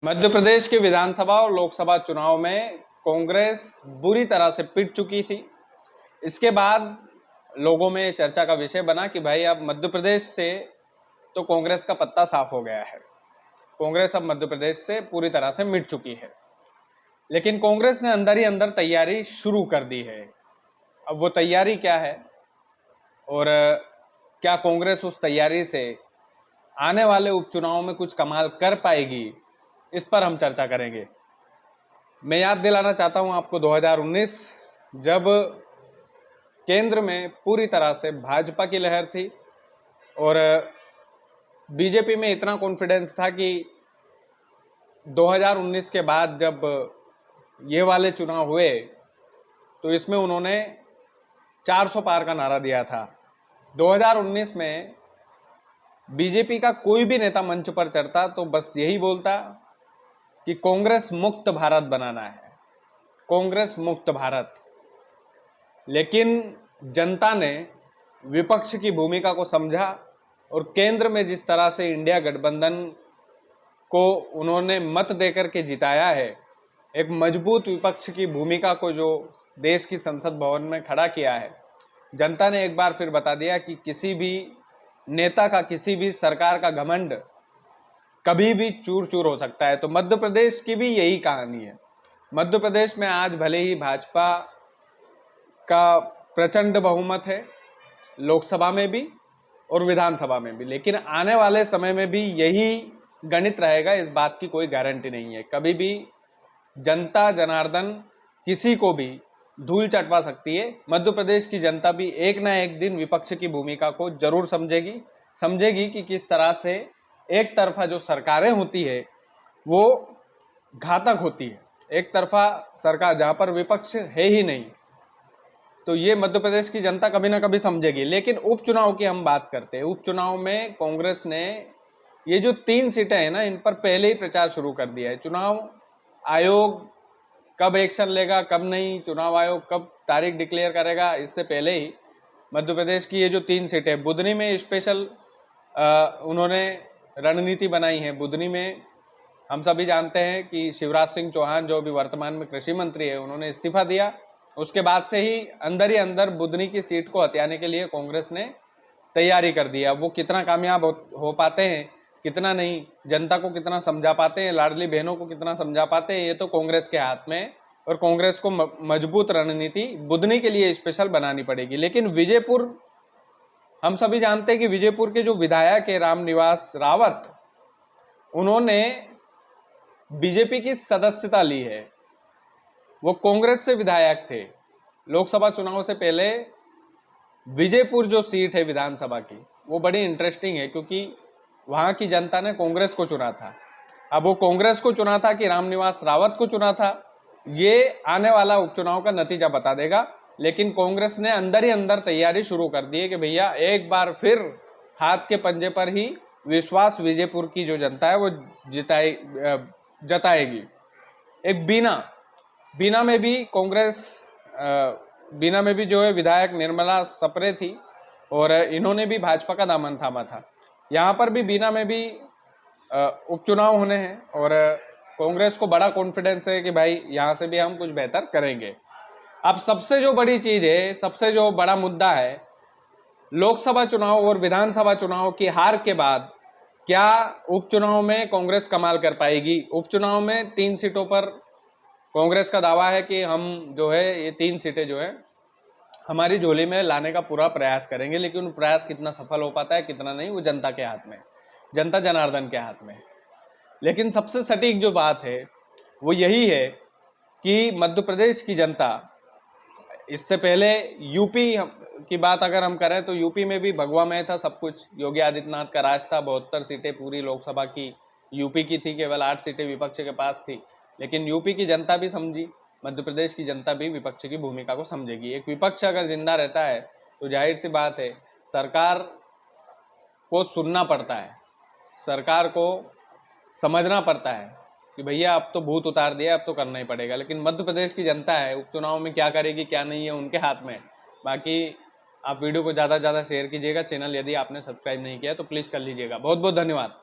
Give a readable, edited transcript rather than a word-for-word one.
मध्य प्रदेश के विधानसभा और लोकसभा चुनाव में कांग्रेस बुरी तरह से पिट चुकी थी। इसके बाद लोगों में चर्चा का विषय बना कि भाई अब मध्य प्रदेश से तो कांग्रेस का पत्ता साफ हो गया है, कांग्रेस अब मध्य प्रदेश से पूरी तरह से मिट चुकी है। लेकिन कांग्रेस ने अंदर ही अंदर तैयारी शुरू कर दी है। अब वो तैयारी क्या है और क्या कांग्रेस उस तैयारी से आने वाले उपचुनाव में कुछ कमाल कर पाएगी, इस पर हम चर्चा करेंगे। मैं याद दिलाना चाहता हूं आपको 2019, जब केंद्र में पूरी तरह से भाजपा की लहर थी और बीजेपी में इतना कॉन्फिडेंस था कि 2019 के बाद जब ये वाले चुनाव हुए तो इसमें उन्होंने 400 पार का नारा दिया था। 2019 में बीजेपी का कोई भी नेता मंच पर चढ़ता तो बस यही बोलता कि कांग्रेस मुक्त भारत बनाना है, कांग्रेस मुक्त भारत। लेकिन जनता ने विपक्ष की भूमिका को समझा और केंद्र में जिस तरह से इंडिया गठबंधन को उन्होंने मत देकर के जिताया है, एक मजबूत विपक्ष की भूमिका को जो देश की संसद भवन में खड़ा किया है, जनता ने एक बार फिर बता दिया कि किसी भी नेता का, किसी भी सरकार का घमंड कभी भी चूर चूर हो सकता है। तो मध्य प्रदेश की भी यही कहानी है। मध्य प्रदेश में आज भले ही भाजपा का प्रचंड बहुमत है, लोकसभा में भी और विधानसभा में भी, लेकिन आने वाले समय में भी यही गणित रहेगा, इस बात की कोई गारंटी नहीं है। कभी भी जनता जनार्दन किसी को भी धूल चटवा सकती है। मध्य प्रदेश की जनता भी एक ना एक दिन विपक्ष की भूमिका को जरूर समझेगी कि किस तरह से एक तरफा जो सरकारें होती है वो घातक होती है। एक तरफा सरकार जहां पर विपक्ष है ही नहीं, तो ये मध्य प्रदेश की जनता कभी ना कभी समझेगी। लेकिन उपचुनाव की हम बात करते हैं। उपचुनाव में कांग्रेस ने ये जो 3 सीटें हैं ना, इन पर पहले ही प्रचार शुरू कर दिया है। चुनाव आयोग कब एक्शन लेगा, कब नहीं, चुनाव आयोग कब तारीख डिक्लेयर करेगा, इससे पहले ही मध्य प्रदेश की ये जो 3 सीटें, बुधनी में स्पेशल उन्होंने रणनीति बनाई है। बुधनी में हम सभी जानते हैं कि शिवराज सिंह चौहान, जो भी वर्तमान में कृषि मंत्री है, उन्होंने इस्तीफा दिया। उसके बाद से ही अंदर बुधनी की सीट को हथियाने के लिए कांग्रेस ने तैयारी कर दिया। वो कितना कामयाब हो पाते हैं, कितना नहीं, जनता को कितना समझा पाते हैं, लाडली बहनों को कितना समझा पाते हैं, ये तो कांग्रेस के हाथ में है। और कांग्रेस को मजबूत रणनीति बुधनी के लिए स्पेशल बनानी पड़ेगी। लेकिन विजयपुर, हम सभी जानते हैं कि विजयपुर के जो विधायक है रामनिवास रावत, उन्होंने बीजेपी की सदस्यता ली है। वो कांग्रेस से विधायक थे। लोकसभा चुनाव से पहले विजयपुर जो सीट है विधानसभा की, वो बड़ी इंटरेस्टिंग है क्योंकि वहां की जनता ने कांग्रेस को चुना था। अब वो कांग्रेस को चुना था कि रामनिवास रावत को चुना था, ये आने वाला उपचुनाव का नतीजा बता देगा। लेकिन कांग्रेस ने अंदर ही अंदर तैयारी शुरू कर दी है कि भैया एक बार फिर हाथ के पंजे पर ही विश्वास विजयपुर की जो जनता है वो जताएगी। एक बीना में भी कांग्रेस, बीना में भी जो है विधायक निर्मला सप्रे थी और इन्होंने भी भाजपा का दामन थामा था। यहाँ पर भी बीना में भी उपचुनाव होने हैं और कांग्रेस को बड़ा कॉन्फिडेंस है कि भाई यहाँ से भी हम कुछ बेहतर करेंगे। अब सबसे जो बड़ी चीज है, सबसे जो बड़ा मुद्दा है, लोकसभा चुनाव और विधानसभा चुनाव की हार के बाद क्या उपचुनाव में कांग्रेस कमाल कर पाएगी। उपचुनाव में 3 सीटों पर कांग्रेस का दावा है कि हम जो है ये 3 सीटें जो है हमारी झोली में लाने का पूरा प्रयास करेंगे। लेकिन प्रयास कितना सफल हो पाता है, कितना नहीं, वो जनता के हाथ में, जनता जनार्दन के हाथ में। लेकिन सबसे सटीक जो बात है वो यही है कि मध्य प्रदेश की जनता, इससे पहले यूपी की बात अगर हम करें तो यूपी में भी भगवा में था सब कुछ। योगी आदित्यनाथ का राज था, 72 सीटें पूरी लोकसभा की यूपी की थी, केवल 8 सीटें विपक्ष के पास थी। लेकिन यूपी की जनता भी समझी, मध्य प्रदेश की जनता भी विपक्ष की भूमिका को समझेगी। एक विपक्ष अगर जिंदा रहता है तो जाहिर सी बात है सरकार को सुनना पड़ता है, सरकार को समझना पड़ता है कि भैया अब तो भूत उतार दिया, अब तो करना ही पड़ेगा। लेकिन मध्य प्रदेश की जनता है, उपचुनाव में क्या करेगी क्या नहीं है उनके हाथ में। बाकी आप वीडियो को ज़्यादा से ज़्यादा शेयर कीजिएगा। चैनल यदि आपने सब्सक्राइब नहीं किया तो प्लीज़ कर लीजिएगा। बहुत बहुत धन्यवाद।